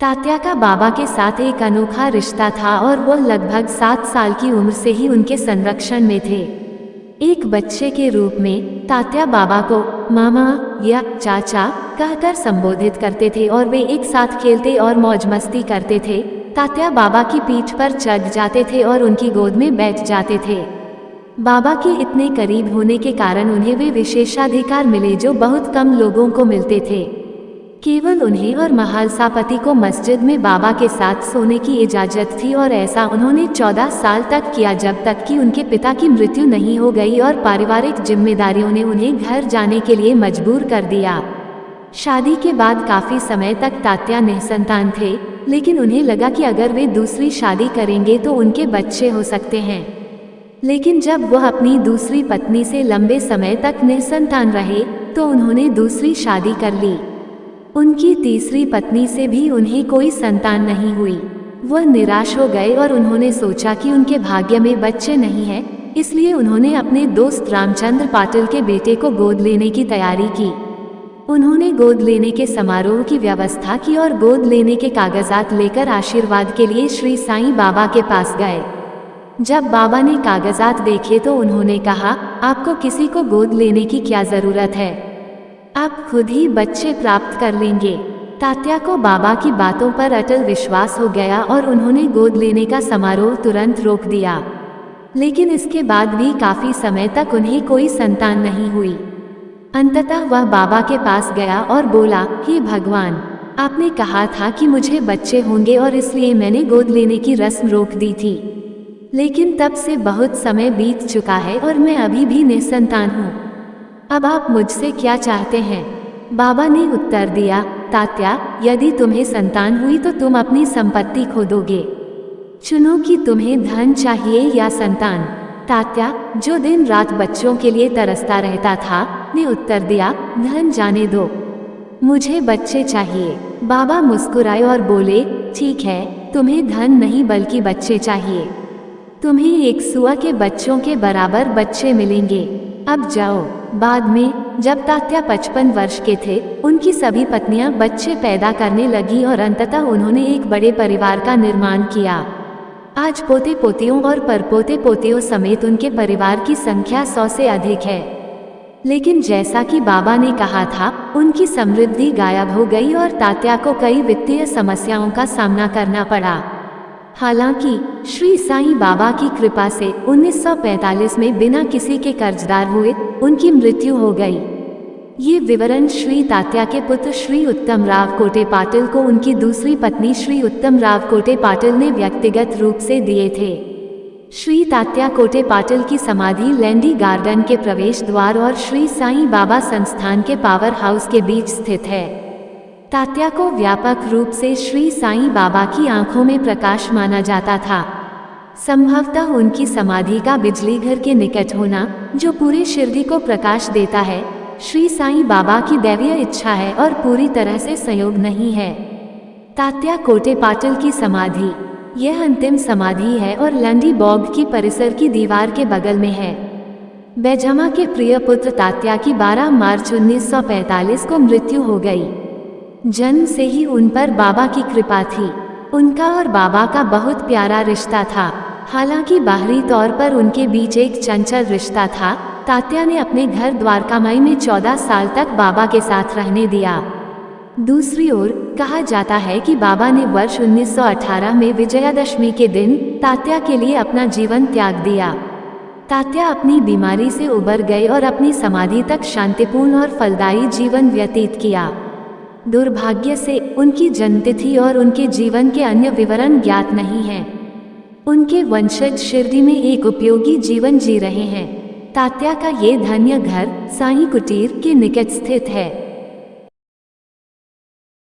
तात्या का बाबा के साथ एक अनोखा रिश्ता था और वो लगभग 7 साल की उम्र से ही उनके संरक्षण में थे। एक बच्चे के रूप में तात्या बाबा को मामा या चाचा कहकर संबोधित करते थे और वे एक साथ खेलते और मौज मस्ती करते थे। तात्या बाबा की पीठ पर चढ़ जाते थे और उनकी गोद में बैठ जाते थे। बाबा के इतने करीब होने के कारण उन्हें वे विशेषाधिकार मिले जो बहुत कम लोगों को मिलते थे। केवल उन्हें और महालसापति को मस्जिद में बाबा के साथ सोने की इजाज़त थी और ऐसा उन्होंने 14 साल तक किया, जब तक कि उनके पिता की मृत्यु नहीं हो गई और पारिवारिक जिम्मेदारियों ने उन्हें घर जाने के लिए मजबूर कर दिया। शादी के बाद काफ़ी समय तक तात्या निसंतान थे, लेकिन उन्हें लगा कि अगर वे दूसरी शादी करेंगे तो उनके बच्चे हो सकते हैं। लेकिन जब वह अपनी दूसरी पत्नी से लंबे समय तक निसंतान रहे तो उन्होंने दूसरी शादी कर ली। उनकी तीसरी पत्नी से भी उन्हें कोई संतान नहीं हुई। वह निराश हो गए और उन्होंने सोचा कि उनके भाग्य में बच्चे नहीं हैं, इसलिए उन्होंने अपने दोस्त रामचंद्र पाटिल के बेटे को गोद लेने की तैयारी की। उन्होंने गोद लेने के समारोह की व्यवस्था की और गोद लेने के कागजात लेकर आशीर्वाद के लिए श्री साईं बाबा के पास गए। जब बाबा ने कागजात देखे तो उन्होंने कहा, आपको किसी को गोद लेने की क्या ज़रूरत है, आप खुद ही बच्चे प्राप्त कर लेंगे। तात्या को बाबा की बातों पर अटल विश्वास हो गया और उन्होंने गोद लेने का समारोह तुरंत रोक दिया। लेकिन इसके बाद भी काफ़ी समय तक उन्हें कोई संतान नहीं हुई। अंततः वह बाबा के पास गया और बोला, हे भगवान, आपने कहा था कि मुझे बच्चे होंगे और इसलिए मैंने गोद लेने की रस्म रोक दी थी। लेकिन तब से बहुत समय बीत चुका है और मैं अभी भी निसंतान हूँ। अब आप मुझसे क्या चाहते हैं? बाबा ने उत्तर दिया, तात्या, यदि तुम्हें संतान हुई तो तुम अपनी संपत्ति खो दोगे। चुनो कि तुम्हें धन चाहिए या संतान। तात्या, जो दिन रात बच्चों के लिए तरसता रहता था, ने उत्तर दिया, धन जाने दो, मुझे बच्चे चाहिए। बाबा मुस्कुराए और बोले, ठीक है, तुम्हें धन नहीं बल्कि बच्चे चाहिए। तुम्हें एक सुआ के बच्चों के बराबर बच्चे मिलेंगे। अब जाओ। बाद में जब तात्या 55 वर्ष के थे, उनकी सभी पत्नियां बच्चे पैदा करने लगी और अंततः उन्होंने एक बड़े परिवार का निर्माण किया। आज पोते पोतियों और परपोते पोतियों समेत उनके परिवार की संख्या 100 से अधिक है। लेकिन जैसा कि बाबा ने कहा था, उनकी समृद्धि गायब हो गई और तात्या को कई वित्तीय समस्याओं का सामना करना पड़ा। हालांकि श्री साईं बाबा की कृपा से 1945 में बिना किसी के कर्जदार हुए उनकी मृत्यु हो गई। ये विवरण श्री तात्या के पुत्र श्री उत्तम राव कोटे पाटिल को उनकी दूसरी पत्नी श्री उत्तम राव कोटे पाटिल ने व्यक्तिगत रूप से दिए थे। श्री तात्या कोटे पाटिल की समाधि लैंडी गार्डन के प्रवेश द्वार और श्री साईं बाबा संस्थान के पावर हाउस के बीच स्थित है। तात्या को व्यापक रूप से श्री साईं बाबा की आंखों में प्रकाश माना जाता था। संभवतः उनकी समाधि का बिजली घर के निकट होना, जो पूरे शिरडी को प्रकाश देता है, श्री साईं बाबा की दैवीय इच्छा है और पूरी तरह से संयोग नहीं है। तात्या कोटे पाटिल की समाधि, यह अंतिम समाधि है और लंडी बॉग की परिसर की दीवार के बगल में है। बेजमा के प्रिय पुत्र तात्या की 12 मार्च 1945 को मृत्यु हो गई। जन्म से ही उन पर बाबा की कृपा थी। उनका और बाबा का बहुत प्यारा रिश्ता था। हालांकि बाहरी तौर पर उनके बीच एक चंचल रिश्ता था। तात्या ने अपने घर द्वारकामाई में 14 साल तक बाबा के साथ रहने दिया। दूसरी ओर कहा जाता है कि बाबा ने वर्ष 1918 में विजयादशमी के दिन तात्या के लिए अपना जीवन त्याग दिया। तात्या अपनी बीमारी से उबर गए और अपनी समाधि तक शांतिपूर्ण और फलदायी जीवन व्यतीत किया। दुर्भाग्य से उनकी जन्मतिथि और उनके जीवन के अन्य विवरण ज्ञात नहीं हैं। उनके वंशज शिरडी में एक उपयोगी जीवन जी रहे हैं। तात्या का ये धन्य घर साईं कुटीर के निकट स्थित है।